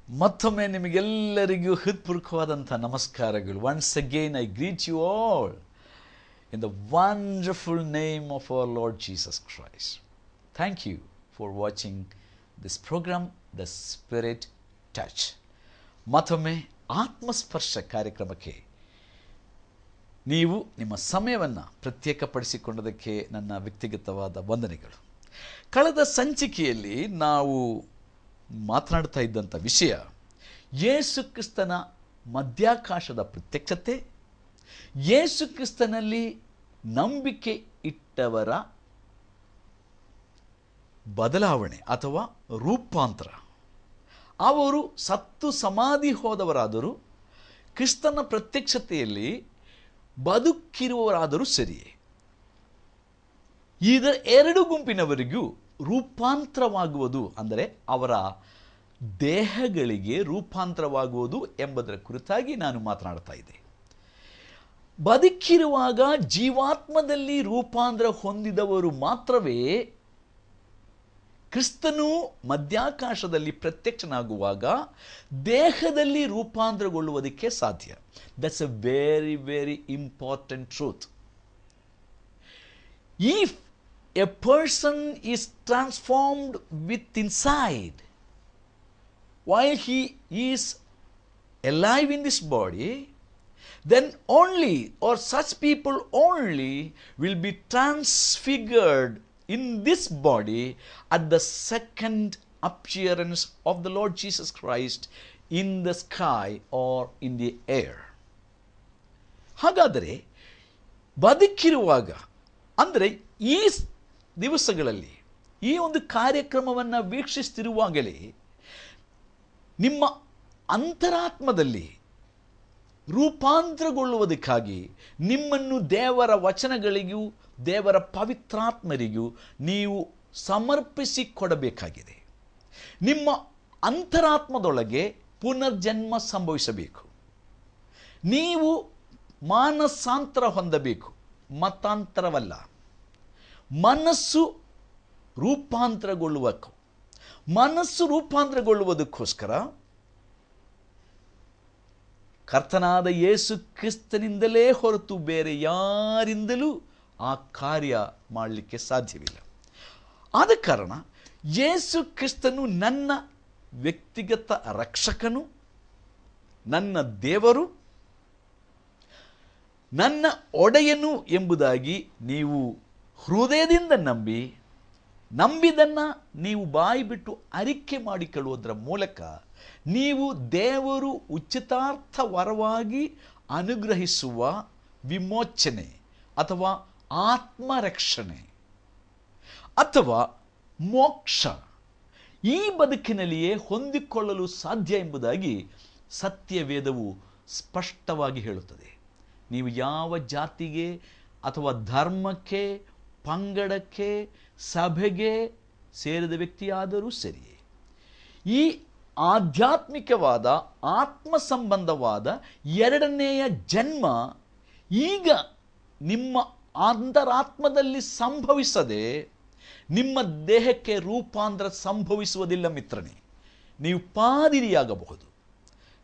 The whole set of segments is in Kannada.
ಮತ್ತೊಮ್ಮೆ ನಿಮಗೆಲ್ಲರಿಗೂ ಹೃತ್ಪೂರ್ವಕವಾದಂಥ ನಮಸ್ಕಾರಗಳು. Once again I greet you all in the wonderful name of our Lord Jesus Christ. Thank you for watching this program the Spirit Touch. ಮತ್ತೊಮ್ಮೆ ಆತ್ಮಸ್ಪರ್ಶ ಕಾರ್ಯಕ್ರಮಕ್ಕೆ ನೀವು ನಿಮ್ಮ ಸಮಯವನ್ನು ಪ್ರತ್ಯೇಕಪಡಿಸಿಕೊಂಡದಕ್ಕೆ ನನ್ನ ವ್ಯಕ್ತಿಗತವಾದ ವಂದನೆಗಳು. ಕಳೆದ ಸಂಚಿಕೆಯಲ್ಲಿ ನಾವು ಮಾತನಾಡ್ತಾ ಇದ್ದಂಥ ವಿಷಯ ಯೇಸು ಕ್ರಿಸ್ತನ ಮಧ್ಯಾಕಾಶದ ಪ್ರತ್ಯಕ್ಷತೆ, ಯೇಸು ಕ್ರಿಸ್ತನಲ್ಲಿ ನಂಬಿಕೆ ಇಟ್ಟವರ ಬದಲಾವಣೆ ಅಥವಾ ರೂಪಾಂತರ. ಅವರು ಸತ್ತು ಸಮಾಧಿ ಹೋದವರಾದರೂ ಕ್ರಿಸ್ತನ ಪ್ರತ್ಯಕ್ಷತೆಯಲ್ಲಿ ಬದುಕಿರುವವರಾದರೂ ಸರಿಯೇ, ಇದರ ಎರಡು ಗುಂಪಿನವರಿಗೂ ರೂಪಾಂತರವಾಗುವುದು, ಅಂದರೆ ಅವರ ದೇಹಗಳಿಗೆ ರೂಪಾಂತರವಾಗುವುದು ಎಂಬುದರ ಕುರಿತಾಗಿ ನಾನು ಮಾತನಾಡ್ತಾ ಇದ್ದೆ. ಬದುಕಿರುವಾಗ ಜೀವಾತ್ಮದಲ್ಲಿ ರೂಪಾಂತರ ಹೊಂದಿದವರು ಮಾತ್ರವೇ ಕ್ರಿಸ್ತನು ಮಧ್ಯಾಕಾಶದಲ್ಲಿ ಪ್ರತ್ಯಕ್ಷನಾಗುವಾಗ ದೇಹದಲ್ಲಿ ರೂಪಾಂತರಗೊಳ್ಳುವುದಕ್ಕೆ ಸಾಧ್ಯ. That's A very very important truth. If a person is transformed with inside while he is alive in this body, then only, or such people only, will be transfigured in this body at the second appearance of the Lord Jesus Christ in the sky or in the air. ಹಾಗಾದರೆ ಬದುಕಿರುವಾಗ, ಅಂದರೆ ಈ ದಿವಸಗಳಲ್ಲಿ ಈ ಒಂದು ಕಾರ್ಯಕ್ರಮವನ್ನು ವೀಕ್ಷಿಸ್ತಿರುವಾಗಲೇ ನಿಮ್ಮ ಅಂತರಾತ್ಮದಲ್ಲಿ ರೂಪಾಂತರಗೊಳ್ಳುವುದಕ್ಕಾಗಿ ನಿಮ್ಮನ್ನು ದೇವರ ವಚನಗಳಿಗೂ ದೇವರ ಪವಿತ್ರಾತ್ಮರಿಗೂ ನೀವು ಸಮರ್ಪಿಸಿಕೊಡಬೇಕಾಗಿದೆ. ನಿಮ್ಮ ಅಂತರಾತ್ಮದೊಳಗೆ ಪುನರ್ಜನ್ಮ ಸಂಭವಿಸಬೇಕು. ನೀವು ಮಾನಸಾಂತರ ಹೊಂದಬೇಕು, ಮತಾಂತರವಲ್ಲ. ಮನಸ್ಸು ರೂಪಾಂತರಗೊಳ್ಳುವುದಕ್ಕೋಸ್ಕರ ಕರ್ತನಾದ ಯೇಸು ಕ್ರಿಸ್ತನಿಂದಲೇ ಹೊರತು ಬೇರೆ ಯಾರಿಂದಲೂ ಆ ಕಾರ್ಯ ಮಾಡಲಿಕ್ಕೆ ಸಾಧ್ಯವಿಲ್ಲ. ಆದ ಕಾರಣ ಯೇಸು ಕ್ರಿಸ್ತನು ನನ್ನ ವ್ಯಕ್ತಿಗತ ರಕ್ಷಕನು, ನನ್ನ ದೇವರು, ನನ್ನ ಒಡೆಯನು ಎಂಬುದಾಗಿ ನೀವು ಹೃದಯದಿಂದ ನಂಬಿದನ್ನು ನೀವು ಬಾಯಿ ಬಿಟ್ಟು ಅರಿಕೆ ಮಾಡಿಕೊಳ್ಳುವುದರ ಮೂಲಕ ನೀವು ದೇವರು ಉಚಿತಾರ್ಥ ವರವಾಗಿ ಅನುಗ್ರಹಿಸುವ ವಿಮೋಚನೆ ಅಥವಾ ಆತ್ಮರಕ್ಷಣೆ ಅಥವಾ ಮೋಕ್ಷ ಈ ಬದುಕಿನಲ್ಲಿಯೇ ಹೊಂದಿಕೊಳ್ಳಲು ಸಾಧ್ಯ ಎಂಬುದಾಗಿ ಸತ್ಯವೇದವು ಸ್ಪಷ್ಟವಾಗಿ ಹೇಳುತ್ತದೆ. ನೀವು ಯಾವ ಜಾತಿಗೆ ಅಥವಾ ಧರ್ಮಕ್ಕೆ, ಪಂಗಡಕ್ಕೆ, ಸಭೆಗೆ ಸೇರಿದ ವ್ಯಕ್ತಿಯಾದರೂ ಸರಿಯೇ, ಈ ಆಧ್ಯಾತ್ಮಿಕವಾದ ಆತ್ಮ ಸಂಬಂಧವಾದ ಎರಡನೆಯ ಜನ್ಮ ಈಗ ನಿಮ್ಮ ಅಂತರಾತ್ಮದಲ್ಲಿ ಸಂಭವಿಸದೆ ನಿಮ್ಮ ದೇಹಕ್ಕೆ ರೂಪಾಂತರ ಸಂಭವಿಸುವುದಿಲ್ಲ ಮಿತ್ರನೇ. ನೀವು ಪಾದಿರಿಯಾಗಬಹುದು,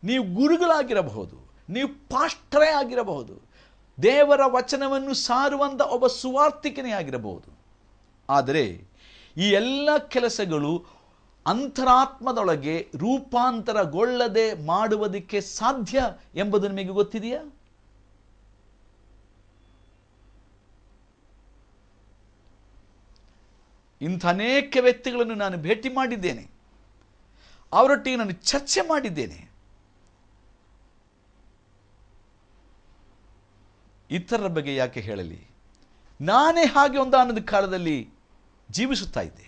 ನೀವು ಗುರುಗಳಾಗಿರಬಹುದು, ನೀವು ಪಾಸ್ಟರೇ ಆಗಿರಬಹುದು, ದೇವರ ವಚನವನ್ನು ಸಾರುವಂಥ ಒಬ್ಬ ಸುವಾರ್ತಿಕನೇ ಆಗಿರಬಹುದು. ಆದರೆ ಈ ಎಲ್ಲ ಕೆಲಸಗಳು ಅಂತರಾತ್ಮದೊಳಗೆ ರೂಪಾಂತರಗೊಳ್ಳದೆ ಮಾಡುವುದಕ್ಕೆ ಸಾಧ್ಯ ಎಂಬುದು ನಿಮಗೆ ಗೊತ್ತಿದೆಯಾ? ಇಂಥ ಅನೇಕ ವ್ಯಕ್ತಿಗಳನ್ನು ನಾನು ಭೇಟಿ ಮಾಡಿದ್ದೇನೆ, ಅವರೊಟ್ಟಿಗೆ ನಾನು ಚರ್ಚೆ ಮಾಡಿದ್ದೇನೆ. ಇತರರ ಬಗ್ಗೆ ಯಾಕೆ ಹೇಳಲಿ, ನಾನೇ ಹಾಗೆ ಒಂದಾನೊಂದು ಕಾಲದಲ್ಲಿ ಜೀವಿಸುತ್ತಾ ಇದ್ದೆ.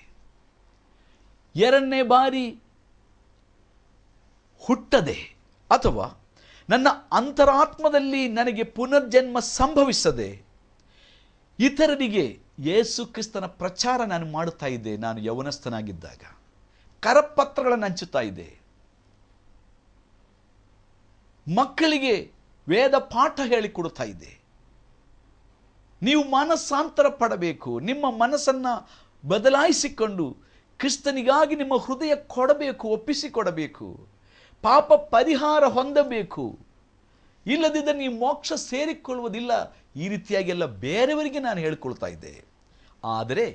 ಎರಡನೇ ಬಾರಿ ಹುಟ್ಟದೆ ಅಥವಾ ನನ್ನ ಅಂತರಾತ್ಮದಲ್ಲಿ ನನಗೆ ಪುನರ್ಜನ್ಮ ಸಂಭವಿಸದೆ ಇತರರಿಗೆ ಯೇಸು ಕ್ರಿಸ್ತನ ಪ್ರಚಾರ ನಾನು ಮಾಡುತ್ತಾ ಇದ್ದೆ. ನಾನು ಯೌವನಸ್ಥನಾಗಿದ್ದಾಗ ಕರಪತ್ರಗಳನ್ನು ಹಂಚುತ್ತಾ ಇದ್ದೆ. ಮಕ್ಕಳಿಗೆ ವೇದ ಪಾಠ ಹೇಳಿಕೊಡುತ್ತಾ ಇದ್ದೆ. ನೀವು ಮಾನಸಾಂತರ ಪಡಬೇಕು, ನಿಮ್ಮ ಮನಸ್ಸನ್ನು ಬದಲಾಯಿಸಿಕೊಂಡು ಕ್ರಿಸ್ತನಿಗಾಗಿ ನಿಮ್ಮ ಹೃದಯ ಕೊಡಬೇಕು, ಒಪ್ಪಿಸಿಕೊಡಬೇಕು. ಪಾಪ ಪರಿಹಾರ ಹೊಂದಬೇಕು, ಇಲ್ಲದಿದ್ದರೆ ನೀವು ಮೋಕ್ಷ ಸೇರಿಕೊಳ್ಳುವುದಿಲ್ಲ. ಈ ರೀತಿಯಾಗೆಲ್ಲ ಬೇರೆಯವರಿಗೆ ನಾನು ಹೇಳಿಕೊಳ್ತಾ ಇದ್ದೆ. ಆದರೆ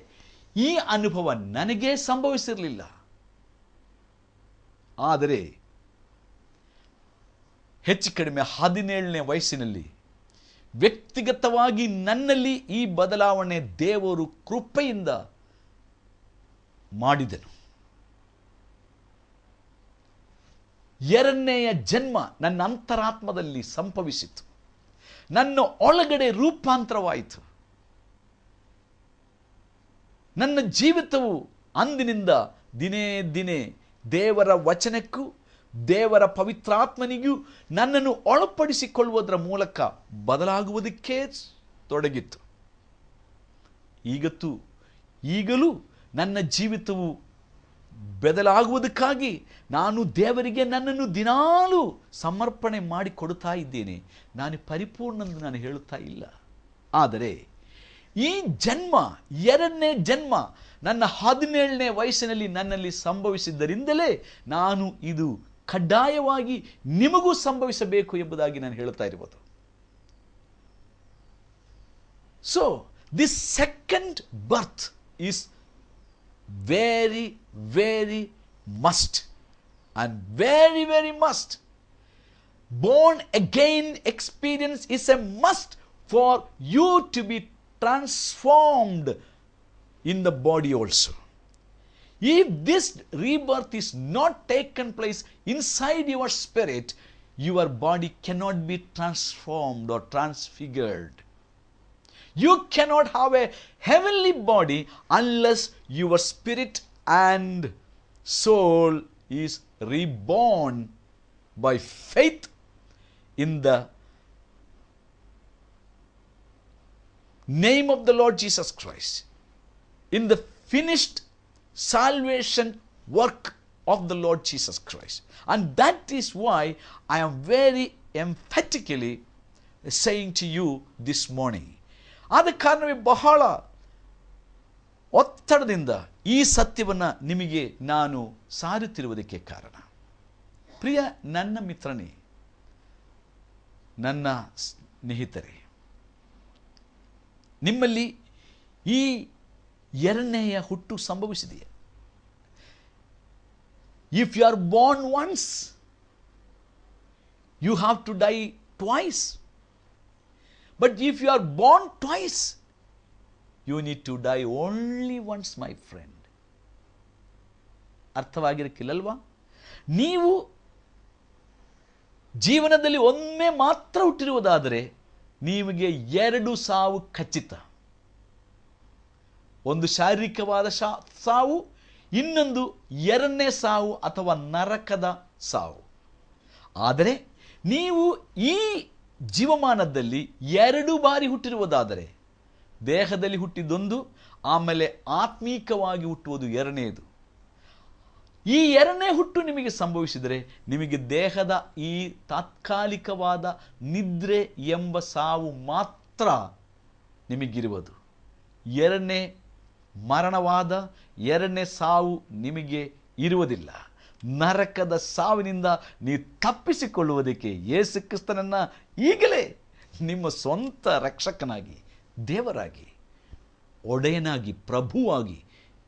ಈ ಅನುಭವ ನನಗೇ ಸಂಭವಿಸಿರಲಿಲ್ಲ. ಆದರೆ ಹೆಚ್ಚು ಕಡಿಮೆ 17ನೇ ವಯಸ್ಸಿನಲ್ಲಿ ವ್ಯಕ್ತಿಗತವಾಗಿ ನನ್ನಲ್ಲಿ ಈ ಬದಲಾವಣೆ ದೇವರು ಕೃಪೆಯಿಂದ ಮಾಡಿದನು. ಎರಡನೆಯ ಜನ್ಮ ನನ್ನ ಅಂತರಾತ್ಮದಲ್ಲಿ ಸಂಭವಿಸಿತು. ನನ್ನ ಒಳಗಡೆ ರೂಪಾಂತರವಾಯಿತು. ನನ್ನ ಜೀವಿತವು ಅಂದಿನಿಂದ ದಿನೇ ದಿನೇ ದೇವರ ವಚನಕ್ಕೂ ದೇವರ ಪವಿತ್ರಾತ್ಮನಿಗೂ ನನ್ನನ್ನು ಒಳಪಡಿಸಿಕೊಳ್ಳುವುದರ ಮೂಲಕ ಬದಲಾಗುವುದಕ್ಕೆ ತೊಡಗಿತ್ತು. ಈಗಲೂ ನನ್ನ ಜೀವಿತವು ಬದಲಾಗುವುದಕ್ಕಾಗಿ ನಾನು ದೇವರಿಗೆ ನನ್ನನ್ನು ದಿನಾಲೂ ಸಮರ್ಪಣೆ ಮಾಡಿ ಕೊಡುತ್ತಾ ಇದ್ದೇನೆ. ನಾನು ಪರಿಪೂರ್ಣ ಎಂದು ನಾನು ಹೇಳುತ್ತಾ ಇಲ್ಲ. ಆದರೆ ಈ ಜನ್ಮ, ಎರಡನೇ ಜನ್ಮ ನನ್ನ 17ನೇ ವಯಸ್ಸಿನಲ್ಲಿ ನನ್ನಲ್ಲಿ ಸಂಭವಿಸಿದ್ದರಿಂದಲೇ ನಾನು ಇದು ಕಡ್ಡಾಯವಾಗಿ ನಿಮಗೂ ಸಂಭವಿಸಬೇಕು ಎಂಬುದಾಗಿ ನಾನು ಹೇಳುತ್ತಾ ಇರುವುದು. So this second birth is very, very must, and very, very must. Born again experience is a must for you to be transformed in the body also. If this rebirth is not taken place inside your spirit, your body cannot be transformed or transfigured. You cannot have a heavenly body unless your spirit and soul is reborn by faith in the name of the Lord Jesus Christ, in the finished salvation work of the Lord Jesus Christ. And that is why I am very emphatically saying to you this morning. ಆದ ಕಾರಣವೇ ಬಹಳ ಒತ್ತಡದಿಂದ ಈ ಸತ್ಯವನ್ನು ನಿಮಗೆ ನಾನು ಸಾರುತ್ತಿರುವುದಕ್ಕೆ ಕಾರಣ. ಪ್ರಿಯ ನನ್ನ ಮಿತ್ರನೇ, ನನ್ನ ಸ್ನೇಹಿತರೆ, ನಿಮ್ಮಲ್ಲಿ ಈ ಎರಡನೆಯ ಹುಟ್ಟು ಸಂಭವಿಸಿದೆಯೇ? If you are born once, you have to die twice. But if you are born twice, you need to die only once, my friend. ಅರ್ಥವಾಗಿರಕ್ಕಿಲ್ಲಲ್ವಾ? ನೀವು ಜೀವನದಲ್ಲಿ ಒಮ್ಮೆ ಮಾತ್ರ ಹುಟ್ಟಿರುವುದಾದರೆ ನಿಮಗೆ 2 ಸಾವು ಖಚಿತ. ಒಂದು ಶಾರೀರಿಕವಾದ ಸಾವು, ಇನ್ನೊಂದು ಎರಡನೇ ಸಾವು ಅಥವಾ ನರಕದ ಸಾವು. ಆದರೆ ನೀವು ಈ ಜೀವಮಾನದಲ್ಲಿ 2 ಬಾರಿ ಹುಟ್ಟಿರುವುದಾದರೆ, ದೇಹದಲ್ಲಿ ಹುಟ್ಟಿದ್ದೊಂದು, ಆಮೇಲೆ ಆತ್ಮೀಕವಾಗಿ ಹುಟ್ಟುವುದು ಎರಡನೆಯದು. ಈ ಎರಡನೇ ಹುಟ್ಟು ನಿಮಗೆ ಸಂಭವಿಸಿದರೆ ನಿಮಗೆ ದೇಹದ ಈ ತಾತ್ಕಾಲಿಕವಾದ ನಿದ್ರೆ ಎಂಬ ಸಾವು ಮಾತ್ರ ನಿಮಗಿರುವುದು. ಎರಡನೇ ಮರಣವಾದ ಎರಡನೇ ಸಾವು ನಿಮಗೆ ಇರುವುದಿಲ್ಲ. ನರಕದ ಸಾವಿನಿಂದ ನೀವು ತಪ್ಪಿಸಿಕೊಳ್ಳುವುದಕ್ಕೆ ಯೇಸು ಕ್ರಿಸ್ತನನ್ನು ಈಗಲೇ ನಿಮ್ಮ ಸ್ವಂತ ರಕ್ಷಕನಾಗಿ, ದೇವರಾಗಿ, ಒಡೆಯನಾಗಿ, ಪ್ರಭುವಾಗಿ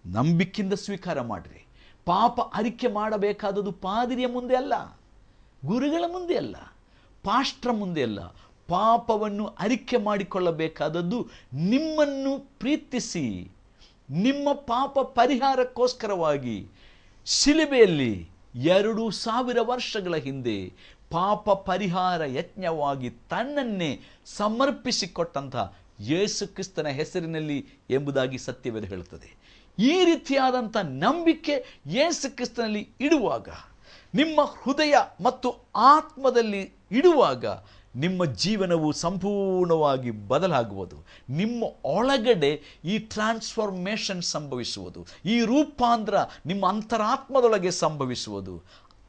ನಂಬಿಕೆಯಿಂದ ಸ್ವೀಕಾರ ಮಾಡಿರಿ. ಪಾಪ ಅರಿಕೆ ಮಾಡಬೇಕಾದದ್ದು ಪಾದಿರಿಯ ಮುಂದೆ ಅಲ್ಲ, ಗುರುಗಳ ಮುಂದೆ ಅಲ್ಲ, ಪಾಸ್ಟ್ರ ಮುಂದೆ ಅಲ್ಲ. ಪಾಪವನ್ನು ಅರಿಕೆ ಮಾಡಿಕೊಳ್ಳಬೇಕಾದದ್ದು ನಿಮ್ಮನ್ನು ಪ್ರೀತಿಸಿ ನಿಮ್ಮ ಪಾಪ ಪರಿಹಾರಕ್ಕೋಸ್ಕರವಾಗಿ ಶಿಲುಬೆಯಲ್ಲಿ 2000 ವರ್ಷಗಳ ಹಿಂದೆ ಪಾಪ ಪರಿಹಾರ ಯಜ್ಞವಾಗಿ ತನ್ನನ್ನೇ ಸಮರ್ಪಿಸಿಕೊಟ್ಟಂತಹ ಯೇಸು ಕ್ರಿಸ್ತನ ಹೆಸರಿನಲ್ಲಿ ಎಂಬುದಾಗಿ ಸತ್ಯವೇದ ಹೇಳುತ್ತದೆ. ಈ ರೀತಿಯಾದಂಥ ನಂಬಿಕೆ ಯೇಸು ಕ್ರಿಸ್ತನಲ್ಲಿ ಇಡುವಾಗ, ನಿಮ್ಮ ಹೃದಯ ಮತ್ತು ಆತ್ಮದಲ್ಲಿ ಇಡುವಾಗ ನಿಮ್ಮ ಜೀವನವು ಸಂಪೂರ್ಣವಾಗಿ ಬದಲಾಗುವುದು. ನಿಮ್ಮ ಒಳಗಡೆ ಈ ಟ್ರಾನ್ಸ್ಫಾರ್ಮೇಷನ್ ಸಂಭವಿಸುವುದು, ಈ ರೂಪಾಂತರ ನಿಮ್ಮ ಅಂತರಾತ್ಮದೊಳಗೆ ಸಂಭವಿಸುವುದು.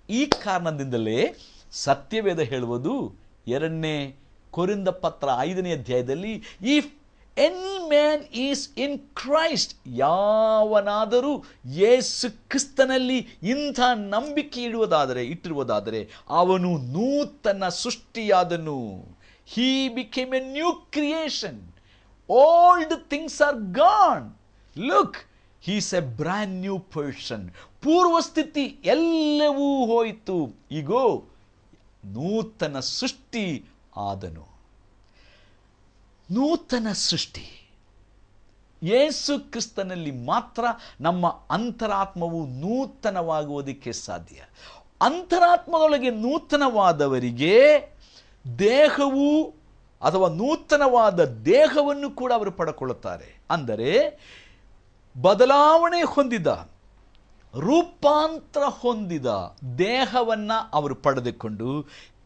ಈ ಕಾರಣದಿಂದಲೇ ಸತ್ಯವೇದ ಹೇಳುವುದು 2ನೇ ಕೊರಿಂಥ ಪತ್ರ 5ನೇ ಅಧ್ಯಾಯದಲ್ಲಿ, if any man is in Christ, ಯಾವನಾದರೂ ಯೇಸು ಕ್ರಿಸ್ತನಲ್ಲಿ ಇಂಥ ನಂಬಿಕೆ ಇಟ್ಟಿರುವುದಾದರೆ ಅವನು ನೂತನ ಸೃಷ್ಟಿಯಾದನು. He became a new creation. Old things are gone. Look, he is a brand new person. ಪೂರ್ವಸ್ಥಿತಿ ಎಲ್ಲವೂ ಹೋಯಿತು, ಈಗೋ ನೂತನ ಸೃಷ್ಟಿ ಆದನು. ನೂತನ ಸೃಷ್ಟಿ ಯೇಸು ಕ್ರಿಸ್ತನಲ್ಲಿ ಮಾತ್ರ ನಮ್ಮ ಅಂತರಾತ್ಮವು ನೂತನವಾಗುವುದಕ್ಕೆ ಸಾಧ್ಯ. ಅಂತರಾತ್ಮದೊಳಗೆ ನೂತನವಾದವರಿಗೆ ದೇಹವು ಅಥವಾ ನೂತನವಾದ ದೇಹವನ್ನು ಕೂಡ ಅವರು ಪಡ್ಕೊಳ್ಳುತ್ತಾರೆ. ಅಂದರೆ ಬದಲಾವಣೆ ಹೊಂದಿದ, ರೂಪಾಂತರ ಹೊಂದಿದ ದೇಹವನ್ನು ಅವರು ಪಡೆದುಕೊಂಡು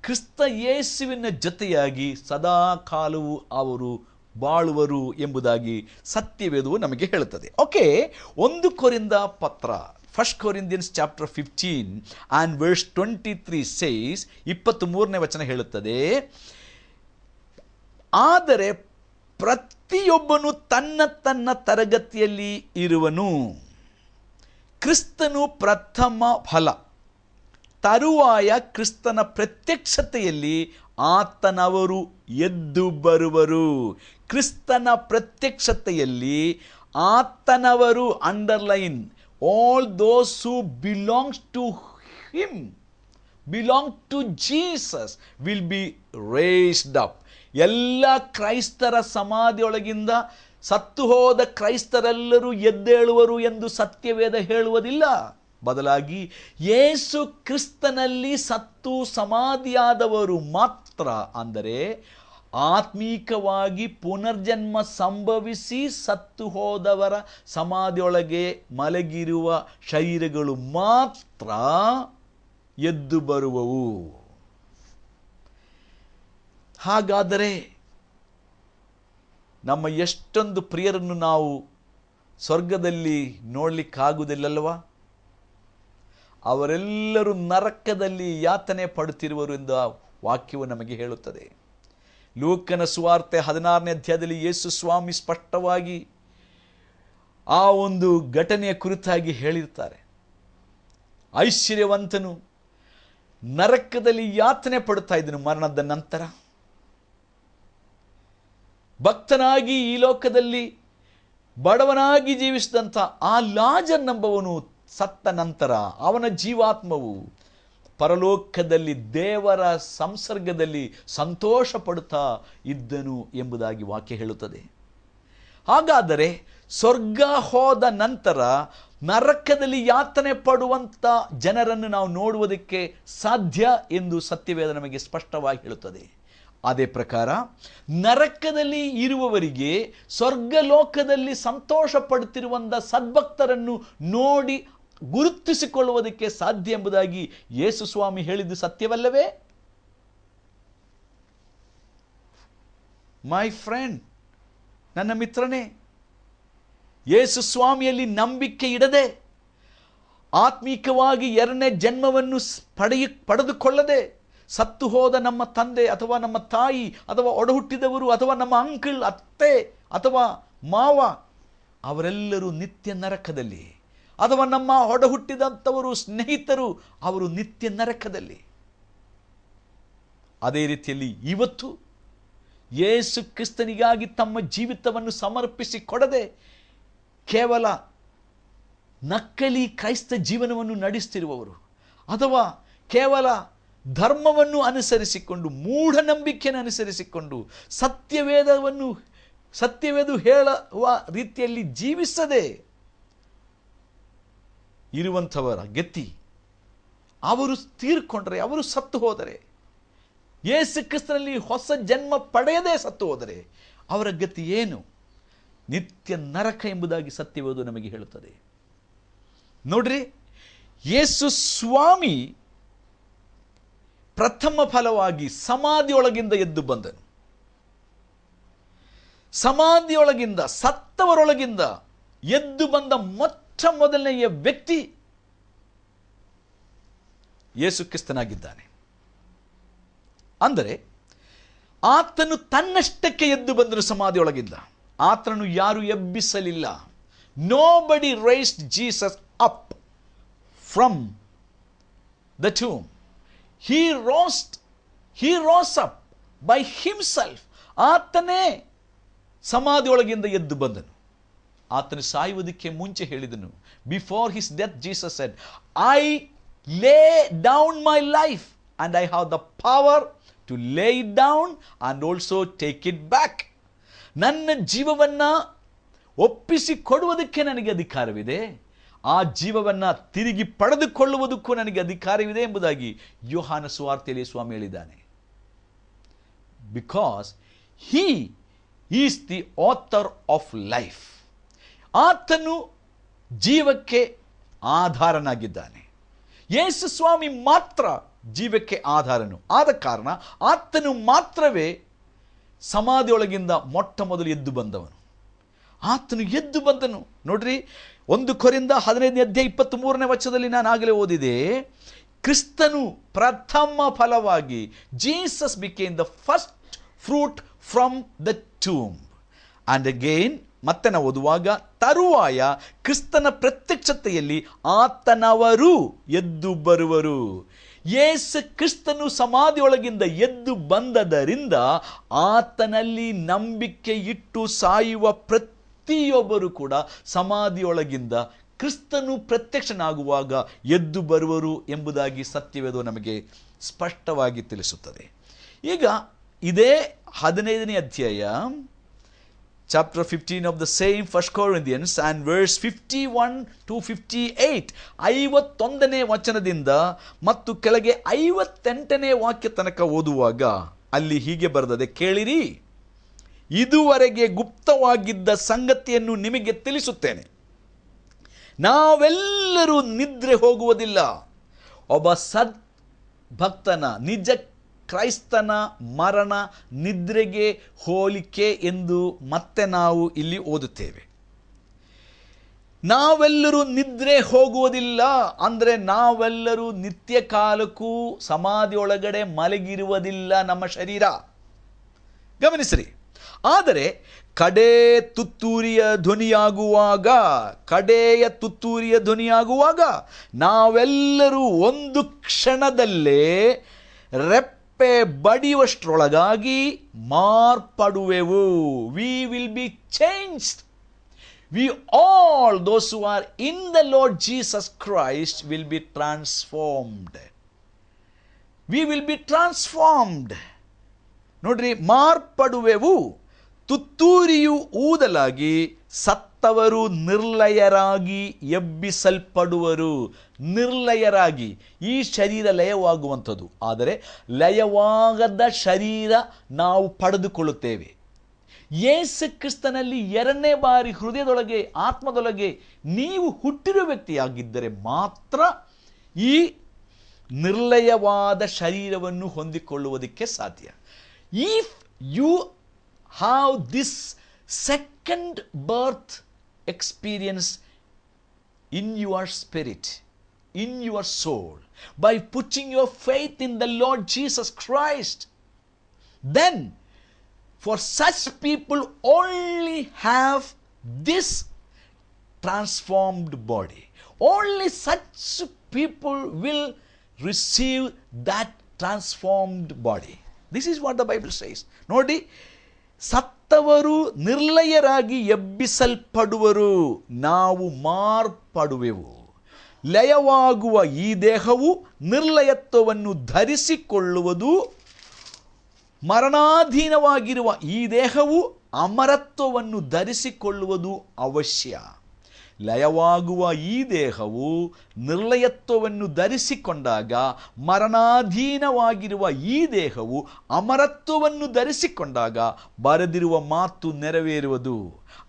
ಕ್ರಿಸ್ತ ಯೇಸುವಿನ ಜೊತೆಯಾಗಿ ಸದಾ ಕಾಲವು ಅವರು ಬಾಳುವರು ಎಂಬುದಾಗಿ ಸತ್ಯವೇದವು ನಮಗೆ ಹೇಳುತ್ತದೆ. ಓಕೆ, 1 ಕೊರಿಂಥ ಪತ್ರ, 1 Corinthians chapter 15 and verse 23 says, 23ನೇ ವಚನ ಹೇಳುತ್ತದೆ, ಆದರೆ ಪ್ರತಿಯೊಬ್ಬನು ತನ್ನ ತನ್ನ ತರಗತಿಯಲ್ಲಿ ಇರುವನು. ಕ್ರಿಸ್ತನು ಪ್ರಥಮ ಫಲ, ತರುವಾಯ ಕ್ರಿಸ್ತನ ಪ್ರತ್ಯಕ್ಷತೆಯಲ್ಲಿ ಆತನವರು ಎದ್ದು ಬರುವರು. ಕ್ರಿಸ್ತನ ಪ್ರತ್ಯಕ್ಷತೆಯಲ್ಲಿ ಆತನವರು, underline, all those who belongs to him, belong to Jesus will be raised up. ಎಲ್ಲ ಕ್ರೈಸ್ತರ ಸಮಾಧಿಯೊಳಗಿಂದ ಸತ್ತು ಹೋದ ಕ್ರೈಸ್ತರೆಲ್ಲರೂ ಎದ್ದೇಳುವರು ಎಂದು ಸತ್ಯವೇದ ಹೇಳುವುದಿಲ್ಲ. ಬದಲಾಗಿ ಯೇಸು ಕ್ರಿಸ್ತನಲ್ಲಿ ಸತ್ತು ಸಮಾಧಿಯಾದವರು ಮಾತ್ರ, ಅಂದರೆ ಆತ್ಮೀಕವಾಗಿ ಪುನರ್ಜನ್ಮ ಸಂಭವಿಸಿ ಸತ್ತು ಹೋದವರ ಸಮಾಧಿಯೊಳಗೆ ಮಲಗಿರುವ ಶರೀರಗಳು ಮಾತ್ರ ಎದ್ದು ಬರುವವು. ಹಾಗಾದರೆ ನಮ್ಮ ಎಷ್ಟೊಂದು ಪ್ರಿಯರನ್ನು ನಾವು ಸ್ವರ್ಗದಲ್ಲಿ ನೋಡಲಿಕ್ಕಾಗುವುದಿಲ್ಲಲ್ವಾ? ಅವರೆಲ್ಲರೂ ನರಕದಲ್ಲಿ ಯಾತನೆ ಪಡುತ್ತಿರುವರು ಎಂದು ವಾಕ್ಯವು ನಮಗೆ ಹೇಳುತ್ತದೆ. ಲೂಕನ ಸುವಾರ್ತೆ 16ನೇ ಅಧ್ಯಾಯದಲ್ಲಿ ಯೇಸು ಸ್ವಾಮಿ ಸ್ಪಷ್ಟವಾಗಿ ಆ ಒಂದು ಘಟನೆಯ ಕುರಿತಾಗಿ ಹೇಳಿರ್ತಾರೆ. ಐಶ್ವರ್ಯವಂತನು ನರಕದಲ್ಲಿ ಯಾತನೆ ಪಡುತ್ತಾ ಇದ್ದನು ಮರಣದ ನಂತರ. ಭಕ್ತನಾಗಿ ಈ ಲೋಕದಲ್ಲಿ ಬಡವನಾಗಿ ಜೀವಿಸಿದಂಥ ಆ ಲಾಜರ್ ನಂಬವನು ಸತ್ತ ನಂತರ ಅವನ ಜೀವಾತ್ಮವು ಪರಲೋಕದಲ್ಲಿ ದೇವರ ಸಂಸರ್ಗದಲ್ಲಿ ಸಂತೋಷ ಪಡುತ್ತಾ ಇದ್ದನು ಎಂಬುದಾಗಿ ವಾಕ್ಯ ಹೇಳುತ್ತದೆ. ಹಾಗಾದರೆ ಸ್ವರ್ಗ ಹೋದ ನಂತರ ನರಕದಲ್ಲಿ ಯಾತನೆ ಪಡುವಂಥ ಜನರನ್ನು ನಾವು ನೋಡುವುದಕ್ಕೆ ಸಾಧ್ಯ ಎಂದು ಸತ್ಯವೇದ ನಮಗೆ ಸ್ಪಷ್ಟವಾಗಿ ಹೇಳುತ್ತದೆ. ಅದೇ ಪ್ರಕಾರ ನರಕದಲ್ಲಿ ಇರುವವರಿಗೆ ಸ್ವರ್ಗಲೋಕದಲ್ಲಿ ಸಂತೋಷ ಪಡುತ್ತಿರುವಂಥ ಸದ್ಭಕ್ತರನ್ನು ನೋಡಿ ಗುರುತಿಸಿಕೊಳ್ಳುವುದಕ್ಕೆ ಸಾಧ್ಯ ಎಂಬುದಾಗಿ ಯೇಸು ಸ್ವಾಮಿ ಹೇಳಿದ್ದು ಸತ್ಯವಲ್ಲವೇ? ಮೈ ಫ್ರೆಂಡ್, ನನ್ನ ಮಿತ್ರನೇ, ಯೇಸು ಸ್ವಾಮಿಯಲ್ಲಿ ನಂಬಿಕೆ ಇಡದೆ, ಆತ್ಮೀಕವಾಗಿ ಎರಡನೇ ಜನ್ಮವನ್ನು ಪಡೆದುಕೊಳ್ಳದೆ ಸತ್ತು ಹೋದ ನಮ್ಮ ತಂದೆ ಅಥವಾ ನಮ್ಮ ತಾಯಿ ಅಥವಾ ಒಡಹುಟ್ಟಿದವರು ಅಥವಾ ನಮ್ಮ ಅಂಕಲ್, ಅತ್ತೆ ಅಥವಾ ಮಾವ ಅವರೆಲ್ಲರೂ ನಿತ್ಯ ನರಕದಲ್ಲಿ, ಅಥವಾ ನಮ್ಮ ಒಡಹುಟ್ಟಿದಂಥವರು ಸ್ನೇಹಿತರು ಅವರು ನಿತ್ಯ ನರಕದಲ್ಲಿ. ಅದೇ ರೀತಿಯಲ್ಲಿ ಇವತ್ತು ಯೇಸು ಕ್ರಿಸ್ತನಿಗಾಗಿ ತಮ್ಮ ಜೀವಿತವನ್ನು ಸಮರ್ಪಿಸಿ ಕೊಡದೆ ಕೇವಲ ನಕಲಿ ಕ್ರೈಸ್ತ ಜೀವನವನ್ನು ನಡೆಸ್ತಿರುವವರು, ಅಥವಾ ಕೇವಲ ಧರ್ಮವನ್ನು ಅನುಸರಿಸಿಕೊಂಡು ಮೂಢನಂಬಿಕೆಯನ್ನು ಅನುಸರಿಸಿಕೊಂಡು ಸತ್ಯವೇದ ಹೇಳುವ ರೀತಿಯಲ್ಲಿ ಜೀವಿಸದೆ ಇರುವಂಥವರ ಗತಿ, ಅವರು ತೀರ್ಕೊಂಡ್ರೆ, ಅವರು ಸತ್ತು ಹೋದರೆ, ಯೇಸು ಕ್ರಿಸ್ತನಲ್ಲಿ ಹೊಸ ಜನ್ಮ ಪಡೆಯದೇ ಸತ್ತು ಹೋದರೆ ಅವರ ಗತಿ ಏನು? ನಿತ್ಯ ನರಕ ಎಂಬುದಾಗಿ ಸತ್ಯವೇದ ನಮಗೆ ಹೇಳುತ್ತದೆ. ನೋಡ್ರಿ, ಯೇಸು ಸ್ವಾಮಿ ಪ್ರಥಮ ಫಲವಾಗಿ ಸಮಾಧಿಯೊಳಗಿಂದ ಎದ್ದು ಬಂದನು. ಸಮಾಧಿಯೊಳಗಿಂದ, ಸತ್ತವರೊಳಗಿಂದ ಎದ್ದು ಬಂದ ಮೊಟ್ಟ ಮೊದಲನೆಯ ವ್ಯಕ್ತಿ ಯೇಸು ಕ್ರಿಸ್ತನಾಗಿದ್ದಾನೆ. ಅಂದರೆ ಆತನು ತನ್ನಷ್ಟಕ್ಕೆ ಎದ್ದು ಬಂದನು ಸಮಾಧಿಯೊಳಗಿಂದ. ಆತನನ್ನು ಯಾರು ಎಬ್ಬಿಸಲಿಲ್ಲ. Nobody raised Jesus up from the tomb. He rose up by himself. ಆತನೇ ಸಮಾಧಿಯೊಳಗಿಂದ ಎದ್ದು ಬಂದನು. ಆತನು ಸಾಯುವುದಕ್ಕೆ ಮುಂಚೆ ಹೇಳಿದನು, before his death Jesus said, I lay down my life and I have the power to lay it down and also take it back. ನನ್ನ ಜೀವವನ್ನು ಒಪ್ಪಿಸಿ ಕೊಡುವುದಕ್ಕೆ ನನಗೆ ಅಧಿಕಾರವಿದೆ, ಆ ಜೀವವನ್ನು ತಿರುಗಿ ಪಡೆದುಕೊಳ್ಳುವುದಕ್ಕೂ ನನಗೆ ಅಧಿಕಾರವಿದೆ ಎಂಬುದಾಗಿ ಯೋಹಾನ ಸುವಾರ್ತೆಯಲ್ಲಿ ಸ್ವಾಮಿ ಹೇಳಿದ್ದಾನೆ. Because he is the author of life. ಆತನು ಜೀವಕ್ಕೆ ಆಧಾರನಾಗಿದ್ದಾನೆ. ಯೇಸು ಸ್ವಾಮಿ ಮಾತ್ರ ಜೀವಕ್ಕೆ ಆಧಾರನು. ಆದ ಕಾರಣ ಆತನು ಮಾತ್ರವೇ ಸಮಾಧಿಯೊಳಗಿಂದ ಮೊಟ್ಟ ಮೊದಲು ಎದ್ದು ಬಂದವನು. ಆತನು ಎದ್ದು ಬಂದನು. ನೋಡ್ರಿ, 1 ಕೊರಿಂಥ 15:23 ನಾನು ಆಗಲೇ ಓದಿದೆ, ಕ್ರಿಸ್ತನು ಪ್ರಥಮ ಫಲವಾಗಿ, Jesus became the first fruit from the tomb. And again ಮತ್ತೆ ನಾವು ಓದುವಾಗ, ತರುವಾಯ ಕ್ರಿಸ್ತನ ಪ್ರತ್ಯಕ್ಷತೆಯಲ್ಲಿ ಆತನವರು ಎದ್ದು ಬರುವರು. ಯೇಸು ಕ್ರಿಸ್ತನು ಸಮಾಧಿಯೊಳಗಿಂದ ಎದ್ದು ಬಂದದರಿಂದ ಆತನಲ್ಲಿ ನಂಬಿಕೆ ಇಟ್ಟು ಸಾಯುವ ಪ್ರತಿಯೊಬ್ಬರು ಕೂಡ ಸಮಾಧಿಯೊಳಗಿಂದ ಕ್ರಿಸ್ತನು ಪ್ರತ್ಯಕ್ಷನಾಗುವಾಗ ಎದ್ದು ಬರುವರು ಎಂಬುದಾಗಿ ಸತ್ಯವೇದ ನಮಗೆ ಸ್ಪಷ್ಟವಾಗಿ ತಿಳಿಸುತ್ತದೆ. ಈಗ ಇದೇ 15ನೇ ಅಧ್ಯಾಯ, chapter 15 of the same 1 Corinthians and verse 51 to 58, 51ನೇ ವಚನದಿಂದ ಮತ್ತು ಕೆಳಗೆ 58ನೇ ವಾಕ್ಯ ತನಕ ಓದುವಾಗ ಅಲ್ಲಿ ಹೀಗೆ ಬರೆದಿದೆ, ಕೇಳಿರಿ, ಇದುವರೆಗೆ ಗುಪ್ತವಾಗಿದ್ದ ಸಂಗತಿಯನ್ನು ನಿಮಗೆ ತಿಳಿಸುತ್ತೇನೆ. ನಾವೆಲ್ಲರೂ ನಿದ್ರೆ ಹೋಗುವುದಿಲ್ಲ. ಒಬ್ಬ ಸದ್ಭಕ್ತನ, ನಿಜ ಕ್ರೈಸ್ತನ ಮರಣ ನಿದ್ರೆಗೆ ಹೋಲಿಕೆ ಎಂದು ಮತ್ತೆ ನಾವು ಇಲ್ಲಿ ಓದುತ್ತೇವೆ. ನಾವೆಲ್ಲರೂ ನಿದ್ರೆ ಹೋಗುವುದಿಲ್ಲ ಅಂದರೆ ನಾವೆಲ್ಲರೂ ನಿತ್ಯ ಕಾಲಕ್ಕೂ ಸಮಾಧಿಯೊಳಗಡೆ ಮಲಗಿರುವುದಿಲ್ಲ ನಮ್ಮ ಶರೀರ. ಗಮನಿಸಿರಿ. ಆದರೆ ಕಡೆಯ ತುತ್ತೂರಿಯ ಧ್ವನಿಯಾಗುವಾಗ ನಾವೆಲ್ಲರೂ ಒಂದು ಕ್ಷಣದಲ್ಲೇ ಬಡಿಯುವಷ್ಟರೊಳಗಾಗಿ ಮಾರ್ಪಡುವೆವು. We will be changed. We all, those who are in the Lord Jesus Christ, will be transformed. We will be transformed. ನೋಡ್ರಿ, ಮಾರ್ಪಡುವೆವು. ತುತ್ತೂರಿಯು ಊದಲಾಗಿ ಸತ್ತವರು ನಿರ್ಲಯರಾಗಿ ಎಬ್ಬಿಸಲ್ಪಡುವರು. ನಿರ್ಲಯರಾಗಿ, ಈ ಶರೀರ ಲಯವಾಗುವಂಥದ್ದು, ಆದರೆ ಲಯವಾಗದ ಶರೀರ ನಾವು ಪಡೆದುಕೊಳ್ಳುತ್ತೇವೆ. ಯೇಸು ಕ್ರಿಸ್ತನಲ್ಲಿ 2ನೇ ಬಾರಿ ಹೃದಯದೊಳಗೆ, ಆತ್ಮದೊಳಗೆ ನೀವು ಹುಟ್ಟಿರುವ ವ್ಯಕ್ತಿಯಾಗಿದ್ದರೆ ಮಾತ್ರ ಈ ನಿರ್ಲಯವಾದ ಶರೀರವನ್ನು ಹೊಂದಿಕೊಳ್ಳುವುದಕ್ಕೆ ಸಾಧ್ಯ. If you have this second birth experience in your spirit, in your soul, by putting your faith in the Lord Jesus Christ, then for such people only have this transformed body. Only such people will receive that transformed body. This is what the Bible says. ನೋಡಿ, ಸತ್ತವರು ನಿರ್ಲಯರಾಗಿ ಎಬ್ಬಿಸಲ್ಪಡುವರು, ನಾವು ಮಾರ್ಪಡುವೆವು. ಲಯವಾಗುವ ಈ ದೇಹವು ನಿರ್ಲಯತ್ವವನ್ನು ಧರಿಸಿಕೊಳ್ಳುವುದು, ಮರಣಾಧೀನವಾಗಿರುವ ಈ ದೇಹವು ಅಮರತ್ವವನ್ನು ಧರಿಸಿಕೊಳ್ಳುವುದು ಅವಶ್ಯ. ಲಯವಾಗುವ ಈ ದೇಹವು ನಿರ್ಲಯತ್ವವನ್ನು ಧರಿಸಿಕೊಂಡಾಗ, ಮರಣಾಧೀನವಾಗಿರುವ ಈ ದೇಹವು ಅಮರತ್ವವನ್ನು ಧರಿಸಿಕೊಂಡಾಗ ಬರೆದಿರುವ ಮಾತು ನೆರವೇರುವುದು.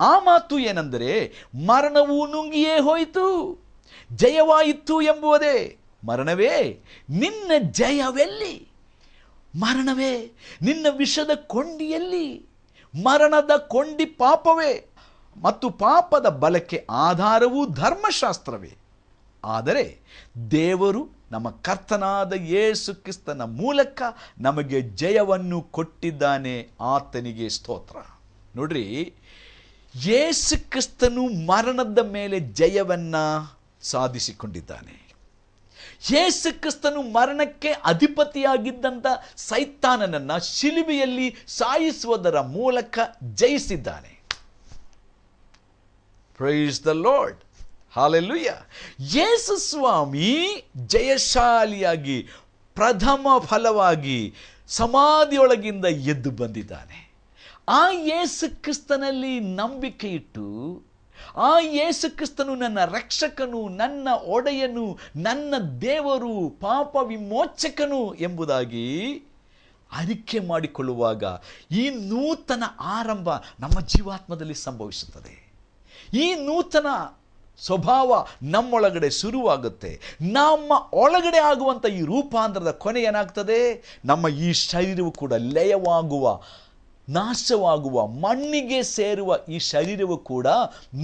ಆ ಮಾತು ಏನೆಂದರೆ, ಮರಣವು ನುಂಗಿಯೇ ಹೋಯಿತು, ಜಯವಾಯಿತು ಎಂಬುದೇ. ಮರಣವೇ ನಿನ್ನ ಜಯವೆಲ್ಲಿ? ಮರಣವೇ ನಿನ್ನ ವಿಷದ ಕೊಂಡಿಯಲ್ಲಿ? ಮರಣದ ಕೊಂಡಿ ಪಾಪವೇ, ಮತ್ತು ಪಾಪದ ಬಲಕ್ಕೆ ಆಧಾರವು ಧರ್ಮಶಾಸ್ತ್ರವೇ. ಆದರೆ ದೇವರು ನಮ್ಮ ಕರ್ತನಾದ ಯೇಸು ಕ್ರಿಸ್ತನ ಮೂಲಕ ನಮಗೆ ಜಯವನ್ನು ಕೊಟ್ಟಿದ್ದಾನೆ. ಆತನಿಗೆ ಸ್ತೋತ್ರ. ನೋಡ್ರಿ, ಯೇಸು ಕ್ರಿಸ್ತನು ಮರಣದ ಮೇಲೆ ಜಯವನ್ನ ಸಾಧಿಸಿಕೊಂಡಿದ್ದಾನೆ. ಯೇಸು ಕ್ರಿಸ್ತನು ಮರಣಕ್ಕೆ ಅಧಿಪತಿಯಾಗಿದ್ದಂಥ ಸೈತಾನನನ್ನು ಶಿಲುಬೆಯಲ್ಲಿ ಸಾಯಿಸುವುದರ ಮೂಲಕ ಜಯಿಸಿದ್ದಾನೆ. Praise the Lord, hallelujah. ಯೇಸು ಸ್ವಾಮಿ ಜಯಶಾಲಿಯಾಗಿ ಪ್ರಥಮ ಫಲವಾಗಿ ಸಮಾಧಿಯೊಳಗಿಂದ ಎದ್ದು ಬಂದಿದ್ದಾನೆ. ಆ ಯೇಸು ಕ್ರಿಸ್ತನಲ್ಲಿ ನಂಬಿಕೆ ಇಟ್ಟು, ಆ ಯೇಸು ಕ್ರಿಸ್ತನು ನನ್ನ ರಕ್ಷಕನು, ನನ್ನ ಒಡೆಯನು, ನನ್ನ ದೇವರು, ಪಾಪ ವಿಮೋಚಕನು ಎಂಬುದಾಗಿ ಅರಿಕೆ ಮಾಡಿಕೊಳ್ಳುವಾಗ ಈ ನೂತನ ಆರಂಭ ನಮ್ಮ ಜೀವಾತ್ಮದಲ್ಲಿ ಸಂಭವಿಸುತ್ತದೆ. ಈ ನೂತನ ಸ್ವಭಾವ ನಮ್ಮೊಳಗಡೆ ಶುರುವಾಗುತ್ತೆ. ನಮ್ಮ ಒಳಗಡೆ ಆಗುವಂಥ ಈ ರೂಪಾಂತರದ ಕೊನೆ ಏನಾಗ್ತದೆ? ನಮ್ಮ ಈ ಶರೀರವು ಕೂಡ ಲಯವಾಗುವ, ನಾಶವಾಗುವ, ಮಣ್ಣಿಗೆ ಸೇರುವ ಈ ಶರೀರವು ಕೂಡ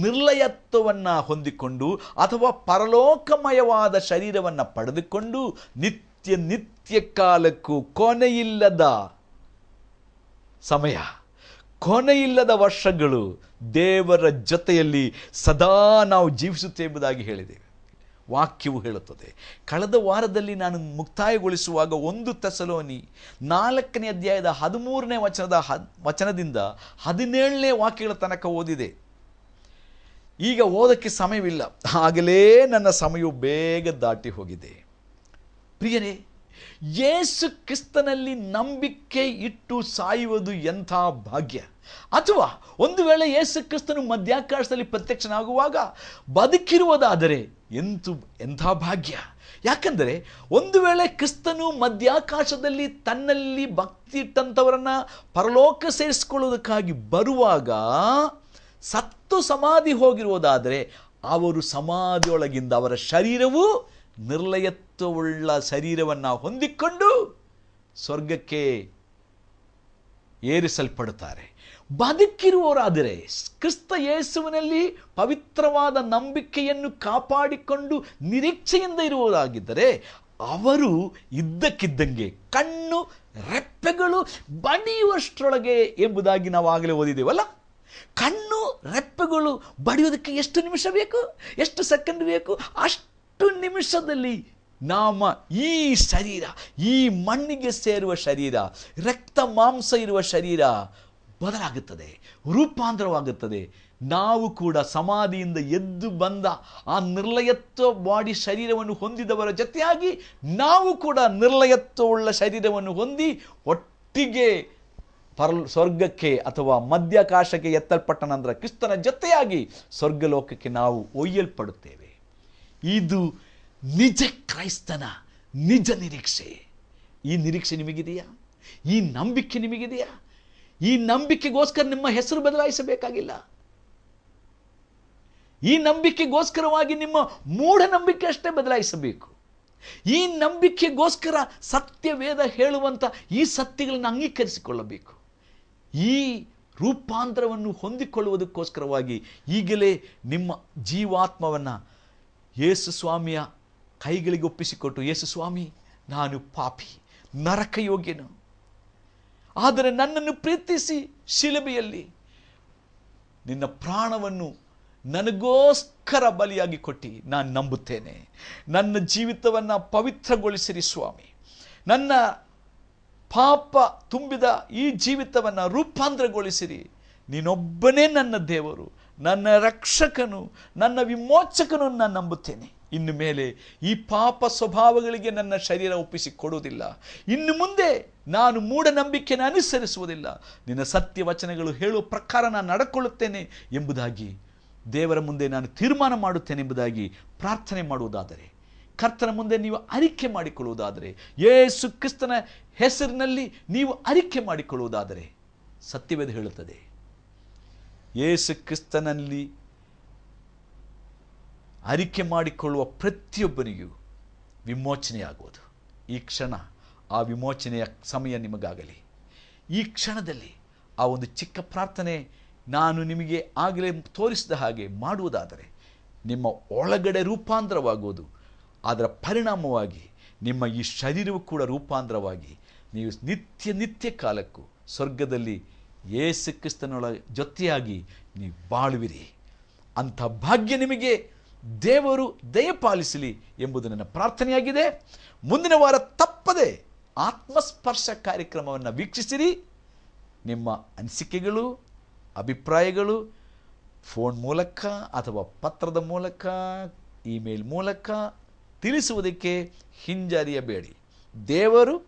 ನಿರ್ಲಯತ್ವವನ್ನು ಹೊಂದಿಕೊಂಡು ಅಥವಾ ಪರಲೋಕಮಯವಾದ ಶರೀರವನ್ನು ಪಡೆದುಕೊಂಡು ನಿತ್ಯ ಕಾಲಕ್ಕೂ ಕೊನೆಯಿಲ್ಲದ ಸಮಯ, ಕೊನೆಯಿಲ್ಲದ ವರ್ಷಗಳು ದೇವರ ಜೊತೆಯಲ್ಲಿ ಸದಾ ನಾವು ಜೀವಿಸುತ್ತೇವೆ ಎಂಬುದಾಗಿ ಹೇಳಿದ್ದೇವೆ. ವಾಕ್ಯವು ಹೇಳುತ್ತದೆ. ಕಳೆದ ವಾರದಲ್ಲಿ ನಾನು ಮುಕ್ತಾಯಗೊಳಿಸುವಾಗ 1 ಥೆಸಲೋನಿ 4ನೇ ಅಧ್ಯಾಯದ 13ನೇ ವಚನದಿಂದ 17ನೇ ವಾಕ್ಯಗಳ ತನಕ ಓದಿದೆ. ಈಗ ಓದಕ್ಕೆ ಸಮಯವಿಲ್ಲ, ಆಗಲೇ ನನ್ನ ಸಮಯವು ಬೇಗ ದಾಟಿ ಹೋಗಿದೆ. ಪ್ರಿಯರೇ, ಯೇಸು ಕ್ರಿಸ್ತನಲ್ಲಿ ನಂಬಿಕೆ ಇಟ್ಟು ಸಾಯುವುದು ಎಂಥ ಭಾಗ್ಯ! ಅಥವಾ ಒಂದು ವೇಳೆ ಯೇಸು ಕ್ರಿಸ್ತನು ಮಧ್ಯಾಕಾಶದಲ್ಲಿ ಪ್ರತ್ಯಕ್ಷನಾಗುವಾಗ ಬದುಕಿರುವುದಾದರೆ ಎಂಥ ಭಾಗ್ಯ! ಯಾಕಂದರೆ ಒಂದು ವೇಳೆ ಕ್ರಿಸ್ತನು ಮಧ್ಯಾಕಾಶದಲ್ಲಿ ತನ್ನಲ್ಲಿ ಭಕ್ತಿ ಇಟ್ಟಂಥವರನ್ನು ಪರಲೋಕ ಸೇರಿಸಿಕೊಳ್ಳುವುದಕ್ಕಾಗಿ ಬರುವಾಗ ಸತ್ತು ಸಮಾಧಿ ಹೋಗಿರುವುದಾದರೆ ಅವರು ಸಮಾಧಿಯೊಳಗಿಂದ ಅವರ ಶರೀರವು ನಿರ್ಲಯತ್ವವುಳ್ಳ ಶರೀರವನ್ನು ಹೊಂದಿಕೊಂಡು ಸ್ವರ್ಗಕ್ಕೆ ಏರಿಸಲ್ಪಡುತ್ತಾರೆ. ಬದುಕಿರುವವರಾದರೆ, ಕ್ರಿಸ್ತ ಯೇಸುವಿನಲ್ಲಿ ಪವಿತ್ರವಾದ ನಂಬಿಕೆಯನ್ನು ಕಾಪಾಡಿಕೊಂಡು ನಿರೀಕ್ಷೆಯಿಂದ ಇರುವುದಾಗಿದ್ದರೆ ಅವರು ಇದ್ದಕ್ಕಿದ್ದಂಗೆ ಕಣ್ಣು ರೆಪ್ಪೆಗಳು ಬಡಿಯುವಷ್ಟರೊಳಗೆ ಎಂಬುದಾಗಿ ನಾವು ಆಗಲೇ ಓದಿದ್ದೇವಲ್ಲ. ಕಣ್ಣು ರೆಪ್ಪೆಗಳು ಬಡಿಯೋದಕ್ಕೆ ಎಷ್ಟು ನಿಮಿಷ ಬೇಕು, ಎಷ್ಟು ಸೆಕೆಂಡ್ ಬೇಕು, ಅಷ್ಟು ನಿಮಿಷದಲ್ಲಿ ನಮ್ಮ ಈ ಶರೀರ, ಈ ಮಣ್ಣಿಗೆ ಸೇರುವ ಶರೀರ, ರಕ್ತ ಮಾಂಸ ಇರುವ ಶರೀರ ಬದಲಾಗುತ್ತದೆ, ರೂಪಾಂತರವಾಗುತ್ತದೆ. ನಾವು ಕೂಡ ಸಮಾಧಿಯಿಂದ ಎದ್ದು ಬಂದ ಆ ನಿರ್ಲಯತ್ವ ಬಾಡಿ ಶರೀರವನ್ನು ಹೊಂದಿದವರ ಜೊತೆಯಾಗಿ ನಾವು ಕೂಡ ನಿರ್ಲಯತ್ವವುಳ್ಳ ಶರೀರವನ್ನು ಹೊಂದಿ ಒಟ್ಟಿಗೆ ಸ್ವರ್ಗಕ್ಕೆ ಅಥವಾ ಮಧ್ಯಾಕಾಶಕ್ಕೆ ಎತ್ತಲ್ಪಟ್ಟ ನಂತರ ಕ್ರಿಸ್ತನ ಜೊತೆಯಾಗಿ ಸ್ವರ್ಗಲೋಕಕ್ಕೆ ನಾವು ಒಯ್ಯಲ್ಪಡುತ್ತೇವೆ. ಇದು ನಿಜ ಕ್ರೈಸ್ತನ ನಿಜ ನಿರೀಕ್ಷೆ. ಈ ನಿರೀಕ್ಷೆ ನಿಮಗಿದೆಯಾ? ಈ ನಂಬಿಕೆ ನಿಮಗಿದೆಯಾ? ಈ ನಂಬಿಕೆಗೋಸ್ಕರ ನಿಮ್ಮ ಹೆಸರು ಬದಲಾಯಿಸಬೇಕಾಗಿಲ್ಲ. ಈ ನಂಬಿಕೆಗೋಸ್ಕರವಾಗಿ ನಿಮ್ಮ ಮೂಢನಂಬಿಕೆ ಅಷ್ಟೇ ಬದಲಾಯಿಸಬೇಕು. ಈ ನಂಬಿಕೆಗೋಸ್ಕರ ಸತ್ಯವೇದ ಹೇಳುವಂಥ ಈ ಸತ್ಯಗಳನ್ನು ಅಂಗೀಕರಿಸಿಕೊಳ್ಳಬೇಕು. ಈ ರೂಪಾಂತರವನ್ನು ಹೊಂದಿಕೊಳ್ಳುವುದಕ್ಕೋಸ್ಕರವಾಗಿ ಈಗಲೇ ನಿಮ್ಮ ಜೀವಾತ್ಮವನ್ನು ಯೇಸು ಸ್ವಾಮಿಯ ಕೈಗಳಿಗೆ ಒಪ್ಪಿಸಿಕೊಟ್ಟು, ಯೇಸು ಸ್ವಾಮಿ, ನಾನು ಪಾಪಿ, ನರಕ ಯೋಗ್ಯನು, ಆದರೆ ನನ್ನನ್ನು ಪ್ರೀತಿಸಿ ಶಿಲುಬೆಯಲ್ಲಿ ನಿನ್ನ ಪ್ರಾಣವನ್ನು ನನಗೋಸ್ಕರ ಬಲಿಯಾಗಿ ಕೊಟ್ಟು ನಾನು ನಂಬುತ್ತೇನೆ. ನನ್ನ ಜೀವಿತವನ್ನು ಪವಿತ್ರಗೊಳಿಸಿರಿ ಸ್ವಾಮಿ. ನನ್ನ ಪಾಪ ತುಂಬಿದ ಈ ಜೀವಿತವನ್ನು ರೂಪಾಂತರಗೊಳಿಸಿರಿ. ನೀನೊಬ್ಬನೇ ನನ್ನ ದೇವರು, ನನ್ನ ರಕ್ಷಕನು, ನನ್ನ ವಿಮೋಚಕನು ನಾನು ನಂಬುತ್ತೇನೆ. ಇನ್ನು ಮೇಲೆ ಈ ಪಾಪ ಸ್ವಭಾವಗಳಿಗೆ ನನ್ನ ಶರೀರ ಒಪ್ಪಿಸಿಕೊಡುವುದಿಲ್ಲ. ಇನ್ನು ಮುಂದೆ ನಾನು ಮೂಢನಂಬಿಕೆಯನ್ನು ಅನುಸರಿಸುವುದಿಲ್ಲ. ನಿನ್ನ ಸತ್ಯ ವಚನಗಳು ಹೇಳುವ ಪ್ರಕಾರ ನಾನು ನಡ್ಕೊಳ್ಳುತ್ತೇನೆ ಎಂಬುದಾಗಿ ದೇವರ ಮುಂದೆ ನಾನು ತೀರ್ಮಾನ ಮಾಡುತ್ತೇನೆ ಎಂಬುದಾಗಿ ಪ್ರಾರ್ಥನೆ ಮಾಡುವುದಾದರೆ, ಕರ್ತನ ಮುಂದೆ ನೀವು ಅರಿಕೆ ಮಾಡಿಕೊಳ್ಳುವುದಾದರೆ, ಯೇಸು ಕ್ರಿಸ್ತನ ಹೆಸರಿನಲ್ಲಿ ನೀವು ಅರಿಕೆ ಮಾಡಿಕೊಳ್ಳುವುದಾದರೆ, ಸತ್ಯವೇದ ಹೇಳುತ್ತದೆ ಯೇಸು ಕ್ರಿಸ್ತನಲ್ಲಿ ಅರಿಕೆ ಮಾಡಿಕೊಳ್ಳುವ ಪ್ರತಿಯೊಬ್ಬನಿಗೂ ವಿಮೋಚನೆಯಾಗುವುದು. ಈ ಕ್ಷಣ ಆ ವಿಮೋಚನೆಯ ಸಮಯ ನಿಮಗಾಗಲಿ. ಈ ಕ್ಷಣದಲ್ಲಿ ಆ ಒಂದು ಚಿಕ್ಕ ಪ್ರಾರ್ಥನೆ ನಾನು ನಿಮಗೆ ಆಗಲೇ ತೋರಿಸಿದ ಹಾಗೆ ಮಾಡುವುದಾದರೆ ನಿಮ್ಮ ಒಳಗಡೆ ರೂಪಾಂತರವಾಗುವುದು. ಅದರ ಪರಿಣಾಮವಾಗಿ ನಿಮ್ಮ ಈ ಶರೀರವು ಕೂಡ ರೂಪಾಂತರವಾಗಿ ನೀವು ನಿತ್ಯ ಕಾಲಕ್ಕೂ ಸ್ವರ್ಗದಲ್ಲಿ ಯೇಸು ಕ್ರಿಸ್ತನೊಳ ಜೊತೆಯಾಗಿ ನೀವು ಬಾಳುವಿರಿ. ಅಂಥ ಭಾಗ್ಯ ನಿಮಗೆ ದೇವರು ದಯಪಾಲಿಸಲಿ ಎಂಬುದು ನನ್ನ ಪ್ರಾರ್ಥನೆಯಾಗಿದೆ. ಮುಂದಿನ ವಾರ ತಪ್ಪದೆ ಆತ್ಮಸ್ಪರ್ಶ ಕಾರ್ಯಕ್ರಮವನ್ನು ವೀಕ್ಷಿಸಿರಿ. ನಿಮ್ಮ ಅನಿಸಿಕೆಗಳು, ಅಭಿಪ್ರಾಯಗಳು ಫೋನ್ ಮೂಲಕ ಅಥವಾ ಪತ್ರದ ಮೂಲಕ, ಇಮೇಲ್ ಮೂಲಕ ತಿಳಿಸುವುದಕ್ಕೆ ಹಿಂಜರಿಯಬೇಡಿ. ದೇವರು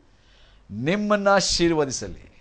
ನಿಮ್ಮನ್ನು ಆಶೀರ್ವದಿಸಲಿ.